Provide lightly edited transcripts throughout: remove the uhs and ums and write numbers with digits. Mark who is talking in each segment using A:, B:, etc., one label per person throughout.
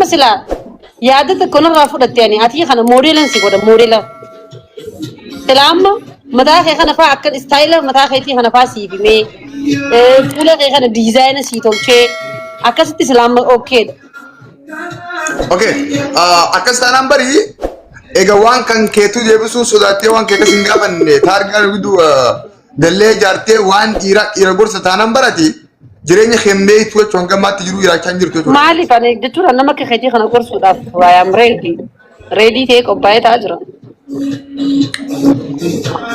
A: مثلا يادت كنا رافض التاني أتي خنا موديلن سيقول موديلا سلام متى خنا فا أكل ستايل متى خيتي خنا فا سي في مي كله خنا ديزاين سي توشة أكل ستي سلام أوكي
B: أكل سلام بري إيجا وان كان كيتو جيبسو سوداتي وان كيكا سنغافن تارجع بدو دلله جارتي وان إيرا غورس تانام براتي جريني خيمبي تو چونغا ما تجرو إيرا چانجر تو
A: مالي فانا دكتور أنا ما كخيتي خنا غورس وداف ويام ready take up by تاجر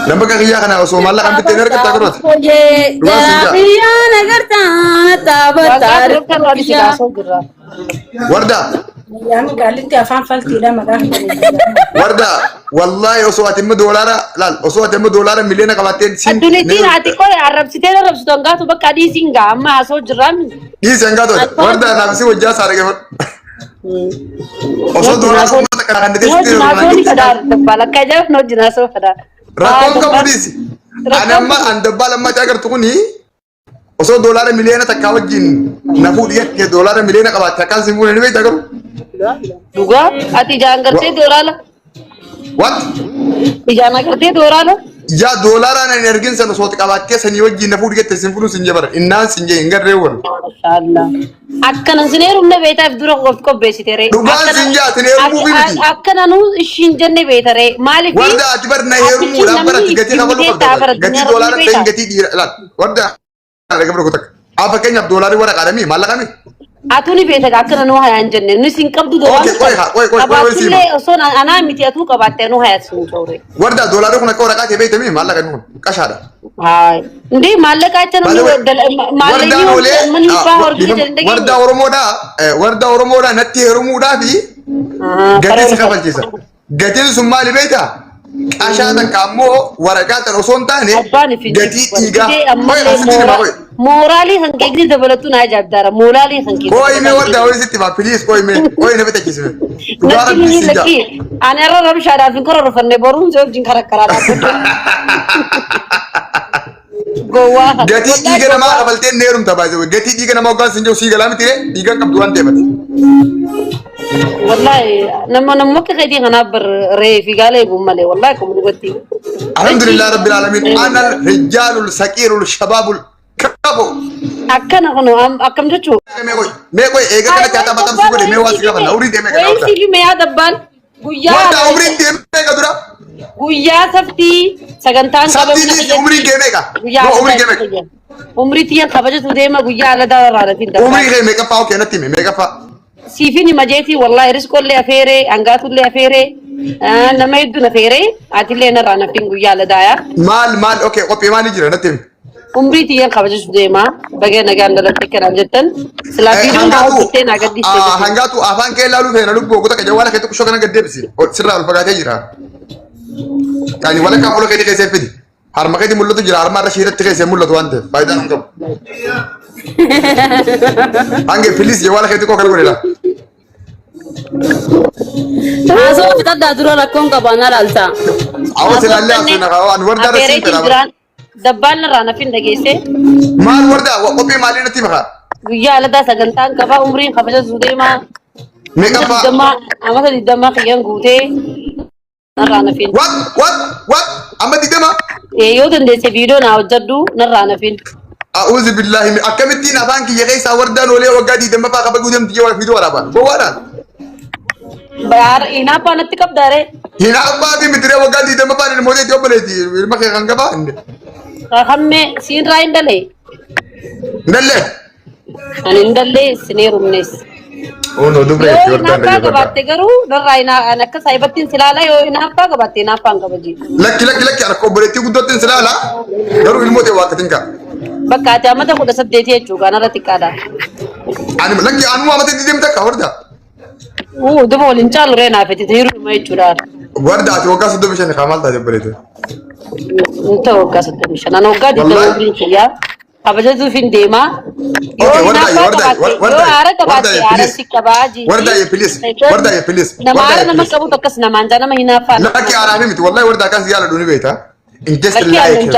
B: لما كخيا خنا وسو مالا كم بتنر كتاكروت
A: يا نغرتا تابتار
B: وردا
C: يعني قال انت افهم فلتي لا ما
B: وردا والله وسو اتم دولار لا وسو اتم دولار مليون كباتين سين
A: الدنيا هاتي كل عرب ستين عرب ستونغاتو بقى دي سينغا ما اسو جرام
B: دي سينغاتو وردا نفسي وجا سارغ وسو دولار كان دي
A: نو فدار دبالا كجا نو جناسو فدار
B: رقم كبوديسي انا ما عند بالا ما جاكر تكوني وسو دولار مليون تكاوجين نفود يك دولار مليون كبات كان سيمون ني بيتاكو
A: दुगा अति जान करते दोराला
B: what
A: जाना करते दोराला
B: या डॉलर आणि एनर्जी सन सोत का वाक्य सनी वजी नफूड घेते सिंपल सिंजे बर इन्ना सिंजे इंगर रेवर
A: माशाअल्लाह अक्कन सिनेर उन्ने बेटा दुर को बेसी तेरे
B: दुगा सिंजा सिनेर मूवी बिती
A: अक्कन अनु शिंजने बेटा रे मालिक
B: वरदा अजबर नहेर मूड अंबर गति खबर गति डॉलर तेन गति ला वरदा लगे बरो तक आप कहीं अब डॉलर वर आदमी माल लगा में
A: atuni beta gakana no haya njenne no sinkam du do
B: okay
A: sile so ana miti atu ka batte no haya sun tore
B: warda dollar ko na ko raka te beta mi malaka no kashada
A: hay ndi malaka chana no malaka mani pa horki jendegi
B: warda oromoda natti oromoda bi gati saka balchisa gati sumali beta kashada kamo waragata no sontane gati iga
A: morali hankegni dabalatu na jabdara morali hankegni
B: koy me warda hoy sitti ba please koy me beta kisme
A: dara bisija ana ram shara fin koro fanne borun job jin khara kara gowa
B: gati iga na ma qabalte nerum tabazo gati iga na ma gal sinjo sigala mitire iga kam duan tebati
A: wallahi namma ke khadi gana bar re fi gale bumale wallahi kum dubati
B: alhamdulillah rabbil alamin ana rijalul sakirul shababul kabo
A: akkana kono akam jochu
B: me koy ega kana chata batam sugode me wasi kaba nauri de me kana
A: wai sili me adaban guya
B: wada umri de me ka dura
A: guya safti sagantan
B: kaba umri de me ka no umri de me
A: umri tiya khabaje tu de ma guya ala da rara tinda
B: umri de me ka pao ke nati me ka pa
A: sifini majeti wallahi risko le afere angatu le afere nama iddu na fere atile na rana pingu guya ala da ya
B: mal okay ope mani jira nati
A: umri tiyan khabaje sudema bage nagan dalat keran jetan sila video na hote na gaddi
B: hangatu afan ke lalu fe na lubbo ko ta jawala ke to shokana gadde bisi sirra al fagate jira tani wala ka polo ke ke sepidi har makati mullo to jira har mar shirat ke se mullo to ante faida ngam ange please jawala ke to ko kal gorela
A: aso tadda duro rakon ka bana lalta
B: awse lalle asuna ka an warda rasin pera
A: dabbal rana fin dagese
B: mal warda ope mali nati maka
A: guya ala da sagantan ka ba umrin khabaje sudema
B: me ka ba
A: dama amata di dama kiyan gute rana fin
B: what amadi dama
A: yo dende se video na wajadu na rana fin
B: a'udhu billahi min akamiti na banki ya gaisa warda no le wagadi dama pa ka ba gudem tiya video araba bo wala
A: bayar ina pa natti kab dare
B: ina ba bi mitre wagadi dama pa ne mode tiyo bale ti ma ke kan ba ande
A: hamme sin raindale
B: ndalle
A: anindale sinerumnes
B: ono dubre yorta
A: ndalle batte garu darayna anaka saibatin silala yo ina pa ga batte na pa ga baji
B: laki ana ko boleti gudotin silala garu ilmote waqtinka
A: bakka ta mata ku da saddete juga na ratikada
B: ani laki anu amate didim ta kawarda
A: dubo linchal rena feti thiru mai churar
B: warda to ka sadu bishan khamalta de bolete
A: انت وقصت مش انا وقاعد ادور فيها حبجت في الديما
B: وردا يا بليز
A: انا ما كبوت كسنا ما عندنا ما هنا فانا
B: لا كي انا فهمت والله وردا كان زياده دوني بيتا انجست
A: لايك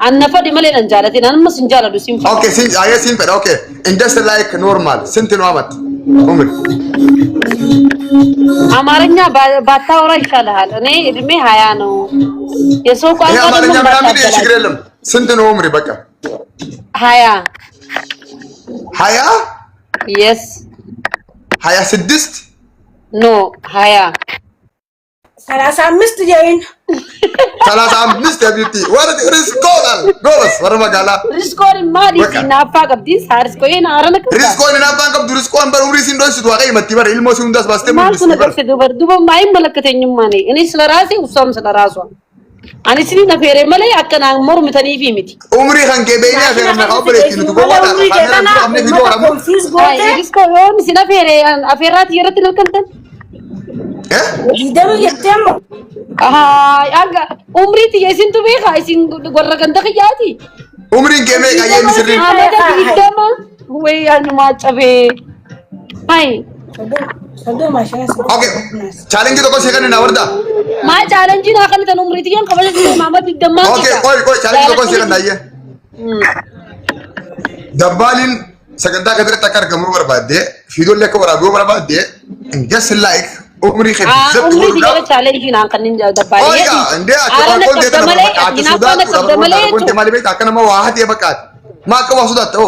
A: انا فدي مالي نجالتي انا ما سنجاله دو سيم
B: اوكي سين اي سين اوكي انجست لايك نورمال سنت نومت عمري
A: አማርኛ ባታወራ ይሻልሃል። እኔ እድሜ 20 ነው። የሰው ቋንቋ
B: ይሄ አማርኛ ምናምን ችግር የለም። ስንት ነው عمري በቃ
A: 20
B: 20
A: የስ
B: 26
A: ኖ 20
C: 35 جايين
B: 35 يا بيتي ورد ريسكول جولس ورما قالا
A: ريسكول مالي نافا قبدي سارسكوين ارنك
B: ريسكول نافا قبدي ريسكول بر عمري سين دوس دواقي متي بر علمو سين دوس باستي
A: ما كنا كفي دوبر ما يملكتني ماني اني سلراسي وصوم سلراسو انا سني نفير ملي اكنا مر متني في متي
B: عمري خان كبيني افير ما خبرتي نتو ولا خامنا في دورا مو
A: ريسكول سنا فير افيرات يرتل الكنتن
C: يدرو يتم
A: aga umriti yesin tu beka isin gorra ganda khiyati
B: umrin keme ka yemi sirri
A: amada bidama we anu machabe hai
C: صدق ما شاء الله
B: okay challenge to ko second na warda
A: ma challenge na kan tan umriti yan kabal mama bidama
B: okay koi challenge to ko second na ye dabbalin saganda kadre takar gamu barbade fidol lek wara go barbade just like عمري خير
A: عمري دي challenge na kan ninja dabbalin
B: oiga ande atwa ko de na bakati sudat kunte mali bait akana ma wahati bakat ma ka wasudat o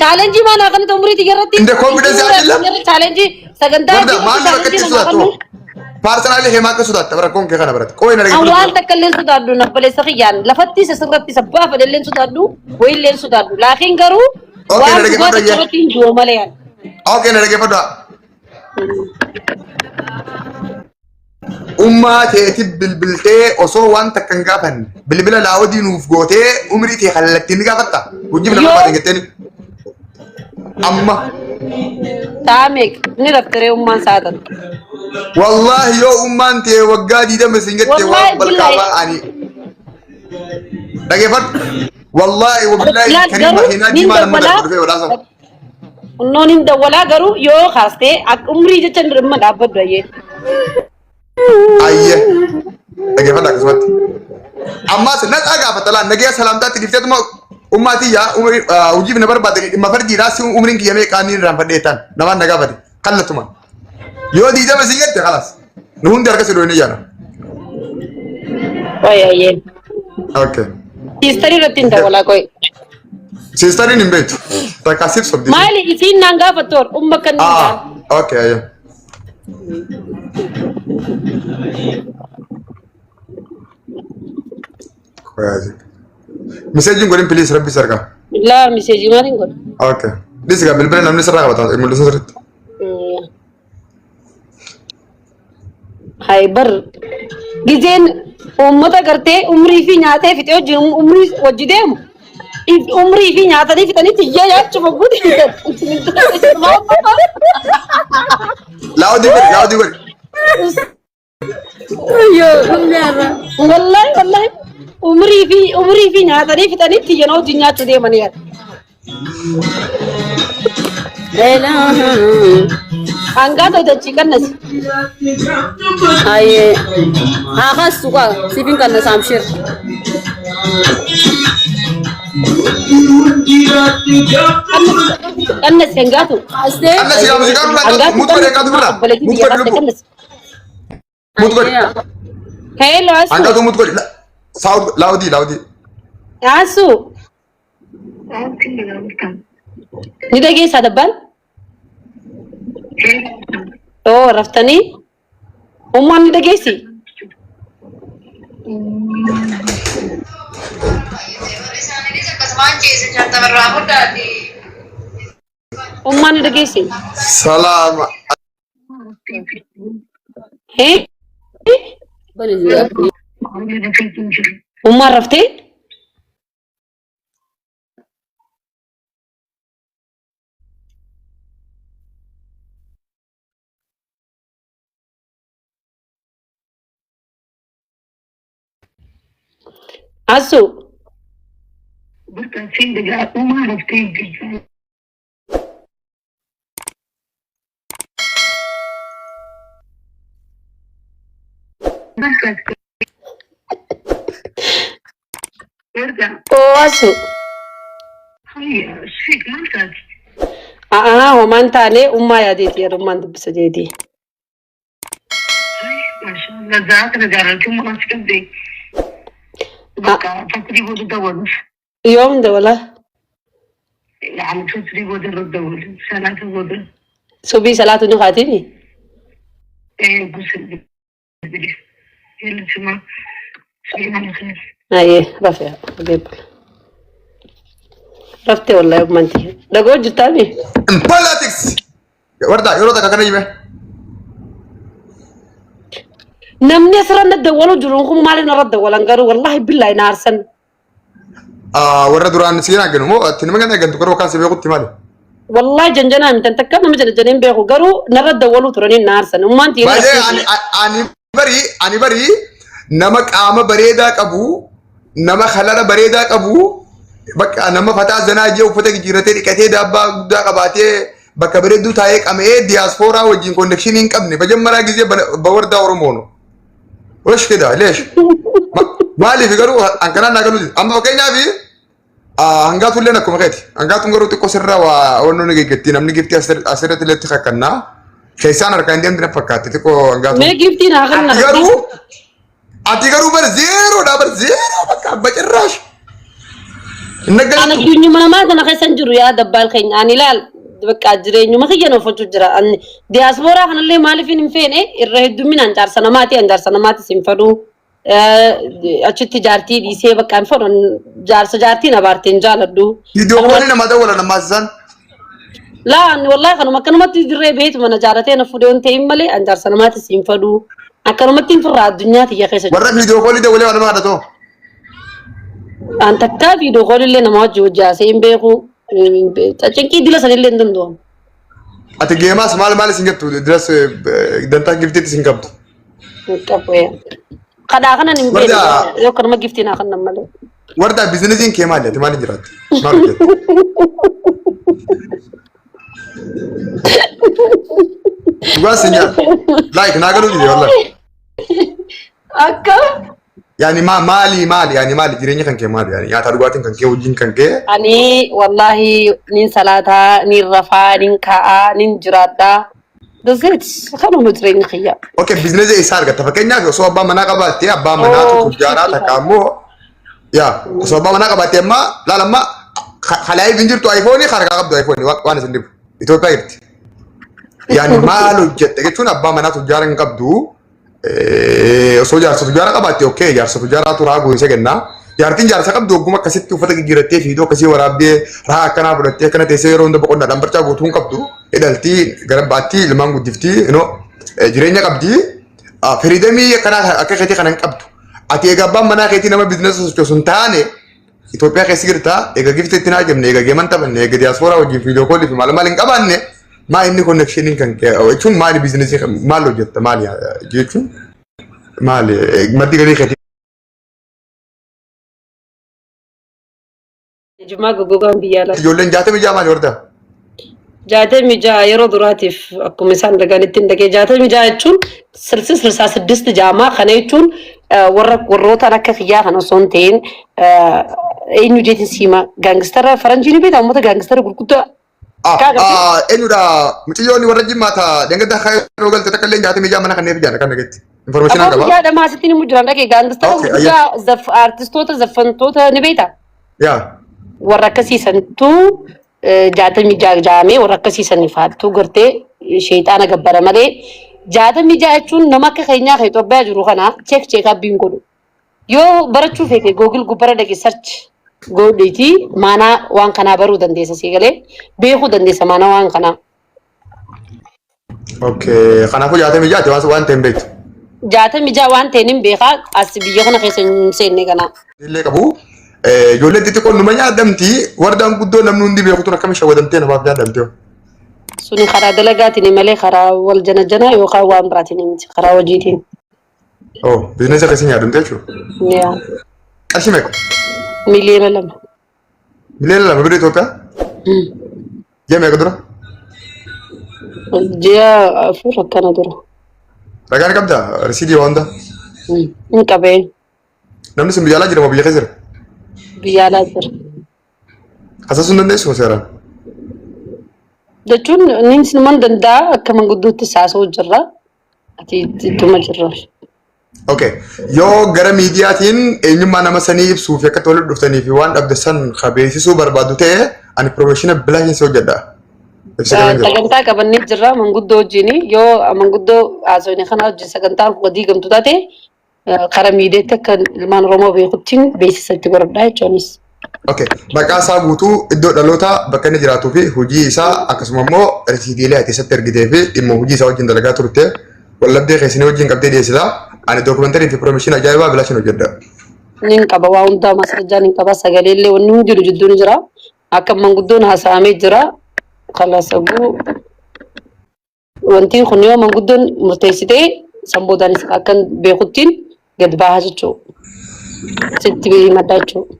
A: challenge ma na kan umri di garati
B: inde confidence adilla
A: challenge saganda
B: warda ma na bakati sudat o personally hema ka sudat tabra kon ke kana barat koy na
A: awal takallin sudadu na pale sakhiyan lafatti sirratti sabba fadellen sudadu waylen sudadu lakin garu
B: okay na rege fadda
A: do malayan
B: okay na rege fadda umma teeti bilbiltee osoo waan takkan gaafan bilbila laawodii nuuf gootee umrii tee kallattiin ni gaafatta hojii nama baate jetteeni amma
A: taamek ni raftare ummaan saatan
B: wallahi yoo ummaan tee waggaa diidama singette waan balqaabaa ani dhageeffadhu wallahi wabillahi kariim makiinaa diimaa nama darbu dhufee wadhaasa
A: nonin dawala garu yo khaste ak umri je chandr ma dabad raye
B: ayye dhageeffadhu akkasumatti ammas naxaa gaafatala nagaya salaamtaatti dhifteetuma ummati ya umri hojii na barbaade dhimma farjiidhaa si umriin kiyyamee qaaniin irraan fadheetaan namaan na gaafate kallatuma yoo diidama si gette khalas nu hundi harka si dhoyne jaana
A: ayye
B: okay
A: history ratin dawala koy
B: sisterin in beektu takasif sobdi
A: mali isin nanga fator umma kan
B: okay ayye koyaje message godin please rabbi sarka
A: la message marin god
B: okay this ga bilbil namni sarka bata imul sirrit
A: hay bar gizen ummata करते umri fi nyaate fiteo jum umri wajidem umri fi nyaata ni fitani tiyya yachu magudi
B: laudi gol
A: yo wallahi umri fi nyaata ni fitani tiyya no jinya chude maniya lela anga to chicken nas aye aha suka sipin kan samshir kannas engatu aste
B: anna siga musika mutu de kadu bra mutu
A: hello asu
B: anga to mutu saud laudi
A: asu ni dege sadabal oh raftani umma ni dege si umma ni dege si
B: salam
A: hey umma rafte asu oh asu ومان تاني وما يديتي يا رمان دبس جيتي
D: ما شاء الله ذاك نجارتهم ما سكدي بقى تقريبا بدور
A: يوم ده ولا
D: يعني تقريبا بدور سنة بدور
A: سبي صلاة نخاتيني
D: ايه بس يلا سما سليمان خير
A: ايه رفيع قبل رفتي والله يا بمنتي دقوا جتاني
B: politics وردا يورو دا كان يمه
A: نمني أسرع ندولو جرونكم مالي نرد ولا نقرو والله بالله نارسن
B: ورا دوران سينا جنو مو تنمى كنا جنتو كرو كان سبيه قلت مالي
A: والله جنجنا من تنتكلم مجد جنين بيخو قرو نرد ولو تراني نارسن وما انتي
B: بعدين أني بري نمك عام بريدا كابو نما خلانا بريدا كابو بك نما فتاة زناجي وفتاة جيرتي كتير دابا دا كباتي بك بريدو تايك أمي دياسبورا وجين كونكشنين كابني بجمع راجزي بوردا ورمونو وش كده ليش مالي في قرو أنكنا نقولوا أما وكينا في هنقاتوا لنا كم غيتي هنقاتوا قرو تكسرنا وأنو نيجي كتير نمني كتير أسرة اللي تخكنا كيسان أركان دي عندنا فكاتي تكو هنقاتوا
A: ما جبتي ناقرنا
B: أتيجارو برزيرو دا برزيرو بكا بجراش
A: أنا جوني ما أنا خيسان جرو يا دبال خين أنا لا بكا جرينيو ما خيجنا فوتو جرا أن دياسبورا خن اللي مالي فين إيه الرهيد من أنجار سنماتي سينفرو أشوف تجارتي دي سيا بكان فرن جار سجارتي نبارتين جالدو
B: فيديو كولنا ما ده ولا نمازن
A: لا والله كانوا ما كانوا ما تدري بيت من جارتين فودون تيم مالي أنجار سنماتي سينفرو أكانوا ما تنفر الدنيا تيجي خيسان
B: ورا فيديو كولي ده ولا أنا ما هذا تو
A: أنت كتا فيديو كول اللي نماذج جوجا سيم بيخو تجنكي دلا سنين اللي ندم
B: أتجيماس مال سينجبتو درس دنتا جفتي سينجبتو
A: كابويا خدا خنا نمبر يو كرما جفتينا خنا مالو
B: وردا بيزنسين كمال تمالي جرات ما بجد تبغى سينجا لايك ناقلوا لي والله
A: أكا
B: يعني مالي يعني مالي جريني كان كمال يعني يا ترواتين كان كيوجين كان كي
A: أني والله نين صلاة نين رفا نين كاء نين جراتا دزيت خلوا مدرين خيا
B: اوكي بيزنس إيسار كتا فكينا سو أبا منا كباتي أبا منا تجارة تكامو يا سو أبا منا كباتي ما لا لما خلاي بنجر تو آيفوني خارج كابدو آيفوني وانا سندب itu kayak yani malu jet gitu na ba mana tujara ngabdu so jar so tujara kabati okay jar so tujara tu raguise genna jar tin jar sakab doguma kasit tu fata girate video kasi warabbe ra kana budate kana te sero ndo bokon da barcha go tun kabdu edalti garabati limangu difti no jirenya kabdi feridami kana akakati kana kabdu ati gabba mana kati nama business so suntane Ethiopia kayak segitu, ega gift itu aja, ega gimana taban, ega diaspora wajib video call itu malam maling kapan nih, ma ini connectioning kan, itu mali bisnisnya malu jat, mali ya, gitu, mali, mati kali kati.
A: Cuma gugugan biara.
B: Jualan jatuh meja mana orda?
A: Jatuh meja, yero duratif, aku misal leganitin dek jatuh meja itu, selsa sedist jama, karena itu warrota nak kerja, karena sonten. Inu jadi sima gangster Faranjini beda mau tuh gangster berkutu
B: inu dah mesti jauh ni warna mata dengan dah kaya rogal tetap kalian jatuh meja mana kan dia kan gitu informasi nak apa?
A: Ya ada masih ini mujuran lagi gangster juga zaf artis tuh zafan tuh ni beda
B: ya
A: warna kasisan tuh jatuh meja jame warna kasisan nifat tuh gerte syaitan agak beramale jatuh meja itu nama kayaknya itu baju rukana cek abing kodo yo barachu feke Google gubara dagi search go deti mana wan kana baru dandesa sigale behu dandesa mana wan kana
B: okay kana aku jatuh meja tuh wan tembet
A: jatuh meja wan tenim beha asbiya kana kesen senne kana
B: ile kabu jolle diti ko numanya damti wardan guddo namnundi behu tuna kamisha wadamte na babja damte
A: suni khara delegati ni male khara wal jana yo kha wan ratini khara wajitin
B: oh bisnisnya kesini ada tuh
A: ya
B: kasih mek
A: miliar lah
B: berbeda Ethiopia dia mek dulu
A: dia furuk kan dulu
B: ragan kabda residi wanda
A: kabe
B: namni sembilan aja mau beli
A: biala ter
B: asas sundan deh semua sekarang
A: jechuun inni sinuman danda'a akka mangudduutti saasoo jirra ati ittuma jirra.
B: Okay. Yoo gara miidiyaatiin eenyummaa nama sanii ibsuu fi akka tole dhuftanii fi waan dhabde san beeksisuu barbaadu ta'e ani professional bilaahin soo jedha.
A: Sagantaa qabannee jirra manguddoo wajjin yoo manguddoo haasofne kana wajjin sagantaan kun diigamtu taate karaa miidiyaatti akka ilmaan Oromoo beekuttiin beeksisa itti godhadhaa jechuunis.
B: Okay. Maqaa isaa guutuu iddoo dhaloota bakka inni jiraatuu fi hojii isaa akkasuma immoo risiidiilee ati isatti ergitee fi dhimma hojii isaa wajjin dalagaa turte wallabdee keessanii wajjin qabdee dhiyeessita. Ani dokumentari information ajaa'ibaa bilaashin hojjedha.
A: Nin qaba waa hundaa masarjaa nin qaba sagaleellee wanni hundi jiru jidduun jira akka manguddoon haasa'amee jira kalasaguu wanti kun yoo manguddoon murteessitee samboodaanis akka beekuttiin gad bahaa jechuudha. Sitti maddaa jechuudha.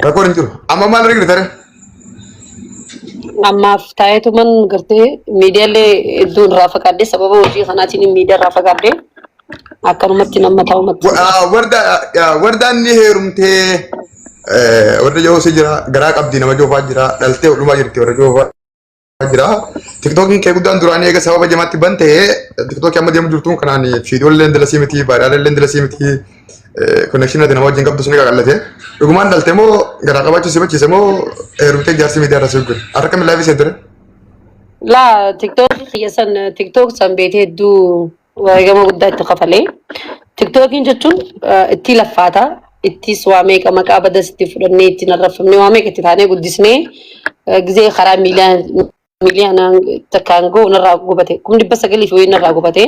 B: Rakkoon hin jiru. Amma maal argina tare?
A: Ammaaf taayetuman gartee miidiyaalee iddoon irraa fagaadde sababa hojii kanaatiin miidiyaa irraa fagaadde akkanumatti nama taa'umatti.
B: Wardaan ni heerumtee warra joosii jira garaa qabdi nama joofaa jira dhaltee dhumaa jirti warra joofaa jira. Tiktookiin kee guddaan duraan eega sababa jamaatti bantee tiktookii amma deemu jirtuun kanaan fiidiyoolee dalasii miti baadiyaalee dalasii miti connection ati nama wajjin qabdu sun qaqallate. Dhugumaan dhalte moo garaa qabaachuu si bachiise moo heerumtee jaarsi miidiyaa irra si guddi. Harka mi laafii seentire?
A: Laa tiktookii xiyyeessan tiktook san beetee hedduu wareegama guddaa itti kafalee. Tiktookiin jechuun itti laffaata. Ittis waa meeqa maqaa badas itti fudhannee ittiin arrafamnee waa meeqa itti taanee guddisnee gizee karaa miiliyoonaan takkaan ga'u narraa gubate. 900,000 fi wayii narraa gubate.